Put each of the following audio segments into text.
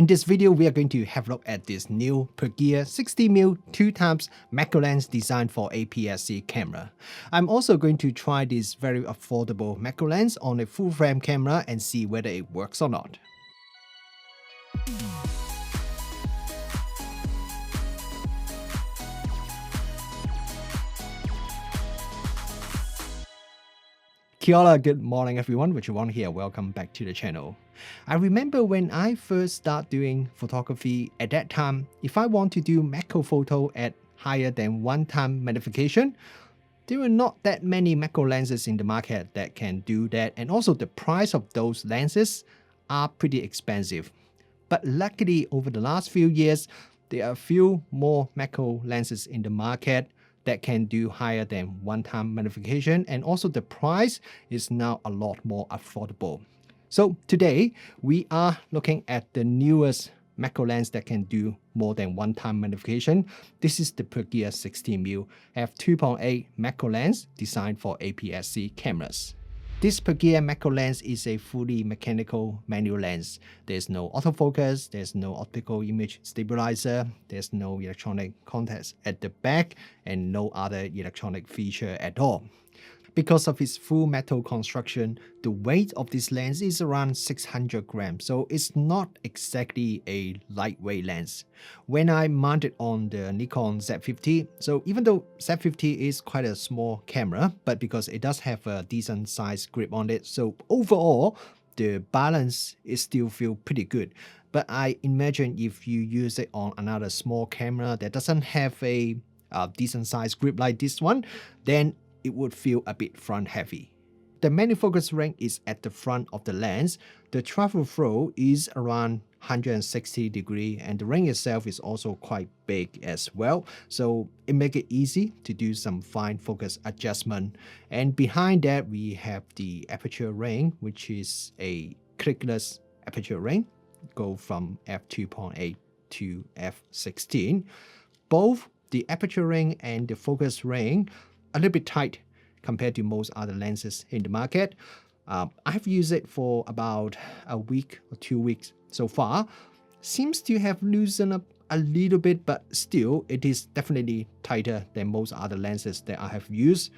In this video, we are going to have a look at this new Pergear 60mm 2xMacro lens designed for APS-C camera. I'm also going to try this very affordable macro lens on a full frame camera and see whether it works or not. Kia ora, good morning everyone, Richard here, welcome back to the channel. I remember when I first started doing photography, at that time, if I want to do macro photo at higher than 1x magnification, there were not that many macro lenses in the market that can do that, and also the price of those lenses are pretty expensive. But luckily, over the last few years, there are a few more macro lenses in the market that can do higher than 1x magnification, and also the price is now a lot more affordable. So today we are looking at the newest macro lens that can do more than 1x magnification. This is the Pergear 60mm f2.8 macro lens designed for APS-C cameras. This Pergear macro lens is a fully mechanical manual lens. There's no autofocus, there's no optical image stabilizer, there's no electronic contacts at the back, and no other electronic feature at all. Because of its full metal construction, the weight of this lens is around 600 grams, so it's not exactly a lightweight lens. When I mount it on the Nikon Z50, so even though Z50 is quite a small camera, but because it does have a decent size grip on it, so overall, the balance is still feel pretty good. But I imagine if you use it on another small camera that doesn't have a decent size grip like this one, then it would feel a bit front heavy. The manual focus ring is at the front of the lens. The travel throw is around 160 degrees, and the ring itself is also quite big as well, so it makes it easy to do some fine focus adjustment. And behind that we have the aperture ring, which is a clickless aperture ring, go from f2.8 to f16. Both the aperture ring and the focus ring a little bit tight compared to most other lenses in the market. I've used it for about a week or 2 weeks so far. Seems to have loosened up a little bit, but still it is definitely tighter than most other lenses that I have used.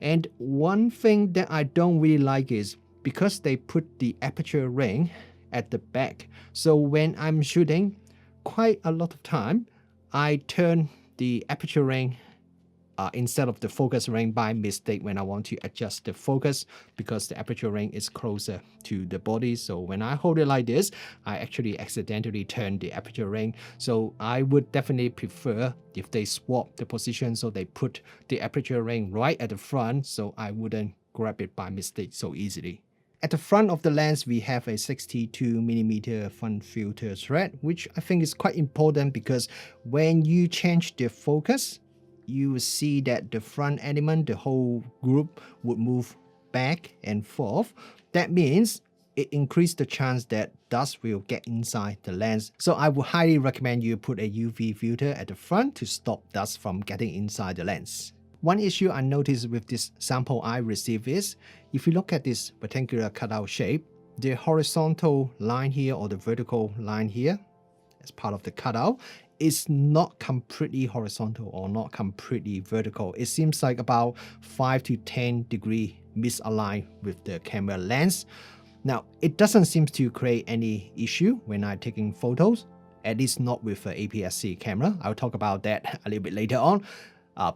And one thing that I don't really like is because they put the aperture ring at the back, so when I'm shooting, quite a lot of time I turn the aperture ring instead of the focus ring by mistake when I want to adjust the focus, because the aperture ring is closer to the body. So when I hold it like this, I actually accidentally turn the aperture ring. So I would definitely prefer if they swap the position, so they put the aperture ring right at the front, so I wouldn't grab it by mistake so easily. At the front of the lens, we have a 62mm front filter thread, which I think is quite important because when you change the focus, you will see that the front element, the whole group, would move back and forth. That means it increases the chance that dust will get inside the lens. So I would highly recommend you put a UV filter at the front to stop dust from getting inside the lens. One issue I noticed with this sample I received is, if you look at this rectangular cutout shape, the horizontal line here or the vertical line here as part of the cutout is not completely horizontal or not completely vertical. It seems like about 5 to 10 degrees misaligned with the camera lens. Now, it doesn't seem to create any issue when I'm taking photos, at least not with an APS-C camera. I'll talk about that a little bit later on.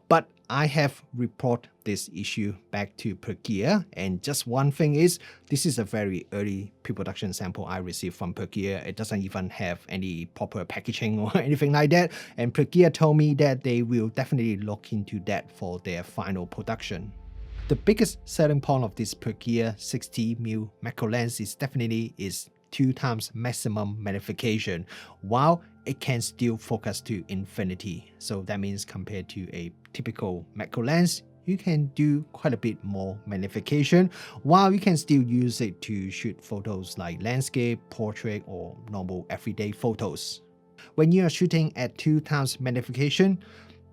But I have reported this issue back to Pergear, and just one thing is, this is a very early pre-production sample I received from Pergear. It doesn't even have any proper packaging or anything like that, and Pergear told me that they will definitely look into that for their final production. The biggest selling point of this Pergear 60mm macro lens is definitely its 2x maximum magnification, while it can still focus to infinity. So that means compared to a typical macro lens, you can do quite a bit more magnification, while you can still use it to shoot photos like landscape, portrait, or normal everyday photos. When you are shooting at 2x magnification,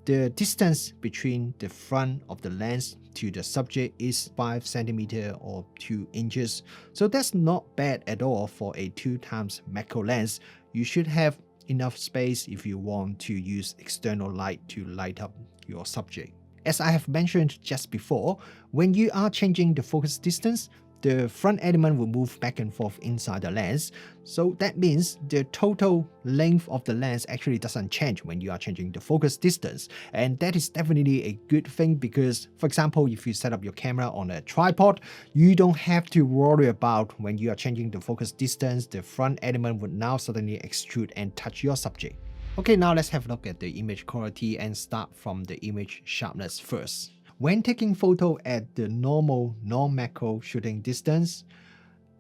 the distance between the front of the lens to the subject is 5 centimeters or 2 inches. So that's not bad at all for a 2xMacro lens. You should have enough space if you want to use external light to light up your subject. As I have mentioned just before, when you are changing the focus distance, the front element will move back and forth inside the lens. So that means the total length of the lens actually doesn't change when you are changing the focus distance. And that is definitely a good thing because, for example, if you set up your camera on a tripod, you don't have to worry about when you are changing the focus distance, the front element would now suddenly extrude and touch your subject. Okay, now let's have a look at the image quality and start from the image sharpness first. When taking photo at the normal non-macro shooting distance,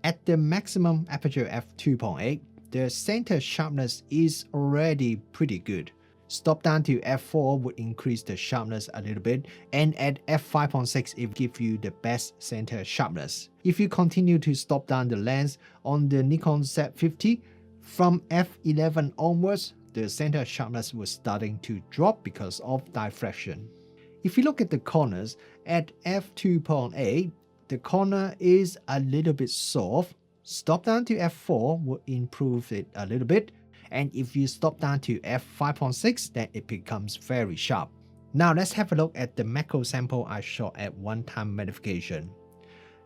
at the maximum aperture f2.8, the center sharpness is already pretty good. Stop down to f4 would increase the sharpness a little bit, and at f5.6 it gives you the best center sharpness. If you continue to stop down the lens on the Nikon Z50, from f11 onwards, the center sharpness was starting to drop because of diffraction. If you look at the corners, at f2.8, the corner is a little bit soft. Stop down to f4 will improve it a little bit. And if you stop down to f5.6, then it becomes very sharp. Now let's have a look at the macro sample I shot at 1x magnification.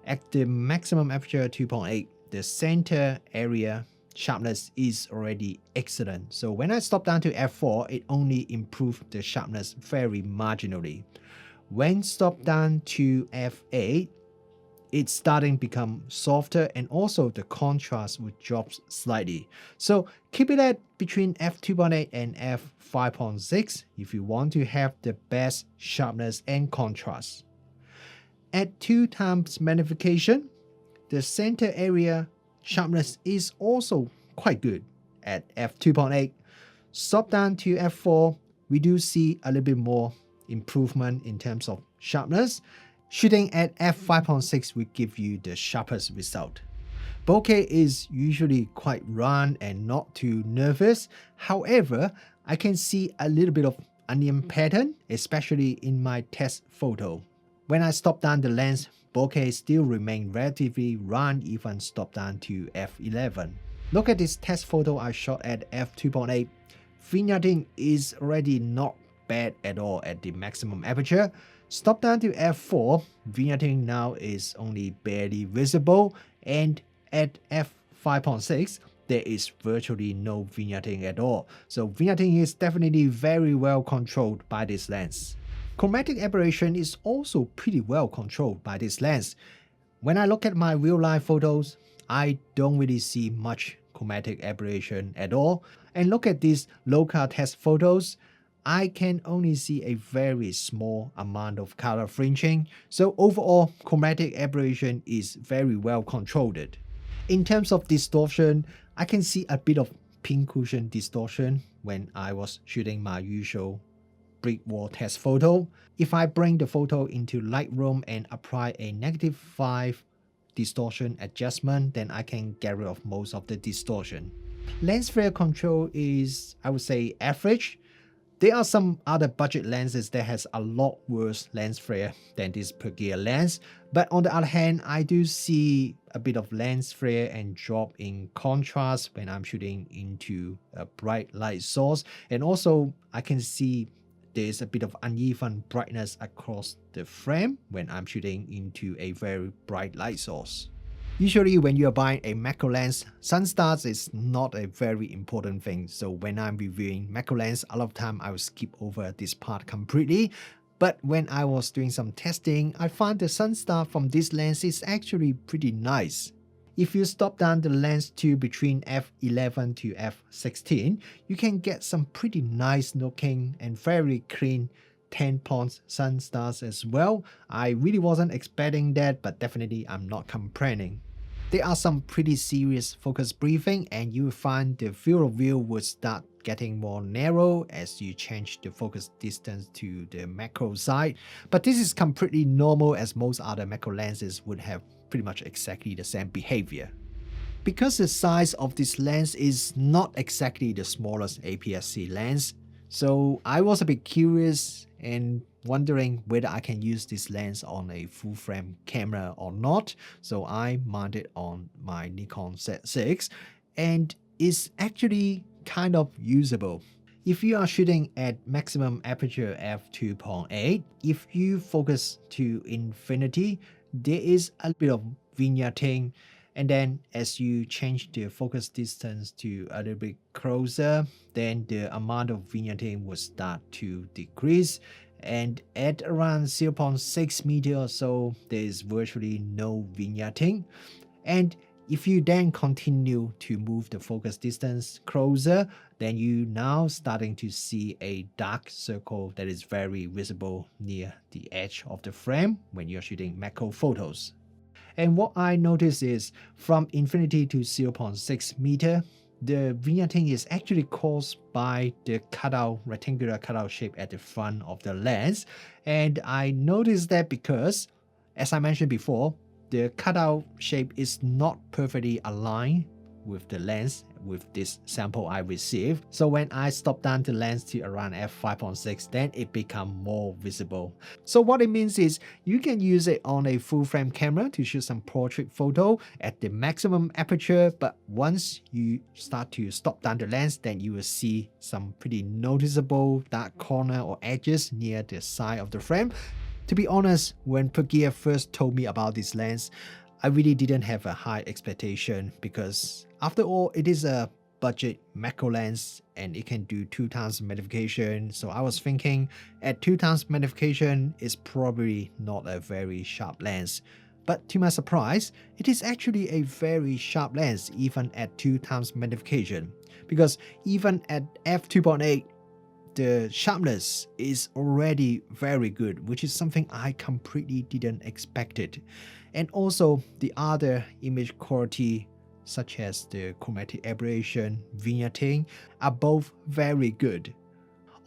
At the maximum aperture 2.8, the center area sharpness is already excellent. So when I stop down to f4, it only improved the sharpness very marginally. When stop down to f8, it's starting to become softer and also the contrast would drop slightly. So keep it at between f2.8 and f5.6 if you want to have the best sharpness and contrast. At 2x magnification, the center area sharpness is also quite good at f2.8. Stop down to f4, we do see a little bit more improvement in terms of sharpness. Shooting at f5.6 will give you the sharpest result. Bokeh is usually quite round and not too nervous. However, I can see a little bit of onion pattern, especially in my test photo. When I stop down the lens, bokeh still remain relatively round even stop down to f11. Look at this test photo I shot at f2.8. Vignetting is already not bad at all at the maximum aperture. Stop down to f4, vignetting now is only barely visible, and at f5.6, there is virtually no vignetting at all. So vignetting is definitely very well controlled by this lens. Chromatic aberration is also pretty well controlled by this lens. When I look at my real-life photos, I don't really see much chromatic aberration at all. And look at these local test photos, I can only see a very small amount of color fringing. So overall, chromatic aberration is very well controlled. In terms of distortion, I can see a bit of pincushion distortion when I was shooting my usual brick wall test photo. If I bring the photo into Lightroom and apply a -5 distortion adjustment, then I can get rid of most of the distortion. Lens flare control is, I would say, average. There are some other budget lenses that has a lot worse lens flare than this Pergear lens, but on the other hand, I do see a bit of lens flare and drop in contrast when I'm shooting into a bright light source, and also I can see there's a bit of uneven brightness across the frame when I'm shooting into a very bright light source. Usually when you're buying a macro lens, Sunstars is not a very important thing. So when I'm reviewing macro lens, a lot of time I will skip over this part completely. But when I was doing some testing, I found the Sunstar from this lens is actually pretty nice. If you stop down the lens to between f11 to f16, you can get some pretty nice looking and very clean 10-point Sunstars as well. I really wasn't expecting that, but definitely I'm not complaining. There are some pretty serious focus briefing, and you will find the field of view would start getting more narrow as you change the focus distance to the macro side. But this is completely normal as most other macro lenses would have pretty much exactly the same behavior. Because the size of this lens is not exactly the smallest APS-C lens, So I was a bit curious and wondering whether I can use this lens on a full frame camera or not. So I mounted on my Nikon Z6 and it's actually kind of usable. If you are shooting at maximum aperture f2.8, if you focus to infinity, there is a bit of vignetting, and then as you change the focus distance to a little bit closer, then the amount of vignetting will start to decrease, and at around 0.6 meter or so, there is virtually no vignetting. And if you then continue to move the focus distance closer, then you now starting to see a dark circle that is very visible near the edge of the frame when you're shooting macro photos. And what I noticed is from infinity to 0.6 meter, the vignetting is actually caused by the rectangular cutout shape at the front of the lens. And I noticed that because, as I mentioned before, the cutout shape is not perfectly aligned with the lens with this sample I received. So when I stop down the lens to around f5.6, then it becomes more visible. So what it means is you can use it on a full frame camera to shoot some portrait photo at the maximum aperture, but once you start to stop down the lens, then you will see some pretty noticeable dark corner or edges near the side of the frame. To be honest, when Pergear first told me about this lens, I really didn't have a high expectation because after all, it is a budget macro lens and it can do 2x magnification. So I was thinking at 2x magnification, it's probably not a very sharp lens. But to my surprise, it is actually a very sharp lens even at 2x magnification, because even at f2.8, the sharpness is already very good, which is something I completely didn't expect it. And also the other image quality, such as the chromatic aberration, vignetting, are both very good.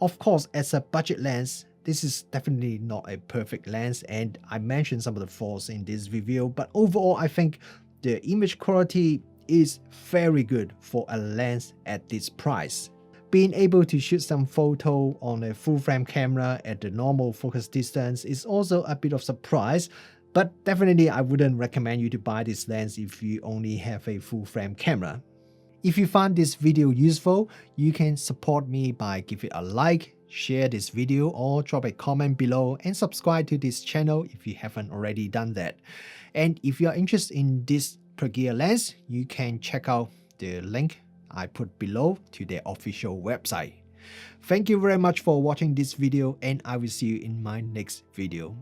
Of course, as a budget lens, this is definitely not a perfect lens, and I mentioned some of the faults in this review, but overall I think the image quality is very good for a lens at this price. Being able to shoot some photo on a full frame camera at the normal focus distance is also a bit of surprise, but definitely I wouldn't recommend you to buy this lens if you only have a full frame camera. If you found this video useful, you can support me by giving a like, share this video, or drop a comment below and subscribe to this channel if you haven't already done that. And if you are interested in this Pergear lens, you can check out the link I put below to their official website. Thank you very much for watching this video, and I will see you in my next video.